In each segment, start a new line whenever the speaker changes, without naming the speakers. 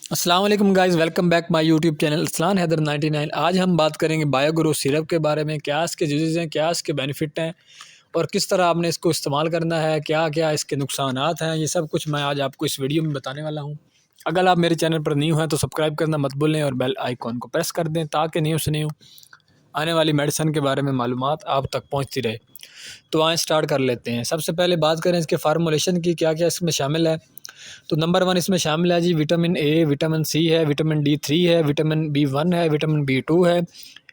अस्सलाम वालेकुम guys, welcome back my YouTube channel Aslan Haider 99। आज हम बात करेंगे बायोग्रो सिरप के बारे में। क्या इसके यूजेस हैं, क्या इसके बेनिफिट हैं और किस तरह आपने इसको इस्तेमाल करना है, क्या क्या इसके नुकसानात हैं, ये सब कुछ मैं आज आपको इस वीडियो में बताने वाला हूँ। अगर आप मेरे चैनल पर न्यू हैं तो सब्सक्राइब करना मत भूलें और बेल आइकॉन को प्रेस कर दें ताकि न्यू से न्यू आने वाली मेडिसिन के बारे में मालूमात आप तक पहुँचती रहे। तो आए स्टार्ट कर लेते हैं। सबसे पहले बात करें इसके फार्मूलेशन की, क्या क्या इसमें शामिल है। तो नंबर 1 इसमें शामिल है जी विटामिन ए, विटामिन सी है, विटामिन D3 है, विटामिन B1 है, विटामिन B2 है,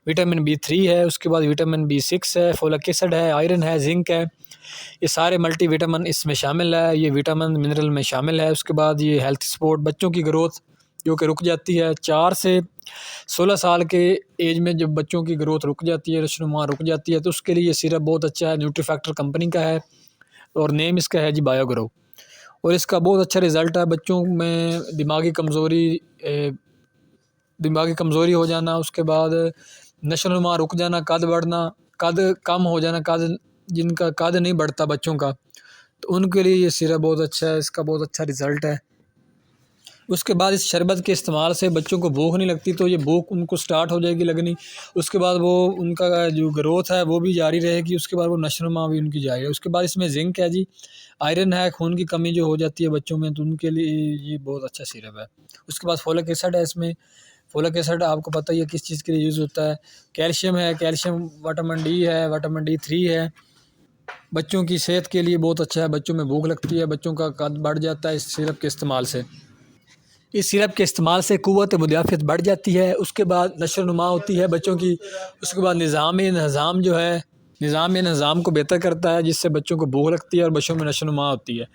विटामिन B3 है, उसके बाद विटामिन B6 है, फोलिक एसिड है, आयरन है, जिंक है। ये सारे मल्टी विटामिन इसमें शामिल है। ये विटामिन मिनरल में शामिल है। उसके बाद ये हेल्थ सपोर्ट, बच्चों की ग्रोथ जो कि रुक जाती है 4 से 16 साल के एज में, जब बच्चों की ग्रोथ रुक जाती है, रशनुमा रुक जाती है, तो उसके लिए ये सिरप बहुत अच्छा है। न्यूट्रीफैक्टर कंपनी का है और नेम इसका है जी बायोग्रो। और इसका बहुत अच्छा रिज़ल्ट है बच्चों में। दिमागी कमज़ोरी हो जाना, उसके बाद नशोनुमा रुक जाना, कद बढ़ना, कद कम हो जाना, कद जिनका कद नहीं बढ़ता बच्चों का, तो उनके लिए ये सिरप बहुत अच्छा है। इसका बहुत अच्छा रिज़ल्ट है। उसके बाद इस शरबत के इस्तेमाल से बच्चों को भूख नहीं लगती, तो ये भूख उनको स्टार्ट हो जाएगी लगनी। उसके बाद वो उनका जो ग्रोथ है वो भी जारी रहेगी। उसके बाद वो नशोनुमा भी उनकी जाएगी। उसके बाद इसमें जिंक है जी, आयरन है, खून की कमी जो हो जाती है बच्चों में, तो उनके लिए ये बहुत अच्छा सिरप है। उसके बाद फोलिक एसिड है इसमें। फोलिक एसिड आपको पता ही है किस चीज़ के लिए यूज़ होता है। कैल्शियम है, कैल्शियम, विटामिन डी है, विटामिन D3 है। बच्चों की सेहत के लिए बहुत अच्छा है। बच्चों में भूख लगती है, बच्चों का कद बढ़ जाता है इस सिरप के इस्तेमाल से। इस सिरप के इस्तेमाल से क़ुव्वत मुदाफ़अत बढ़ जाती है। उसके बाद नशोनुमा होती है बच्चों की। उसके बाद निज़ाम को बेहतर करता है, जिससे बच्चों को भूख लगती है और बच्चों में नशोनुमा होती है।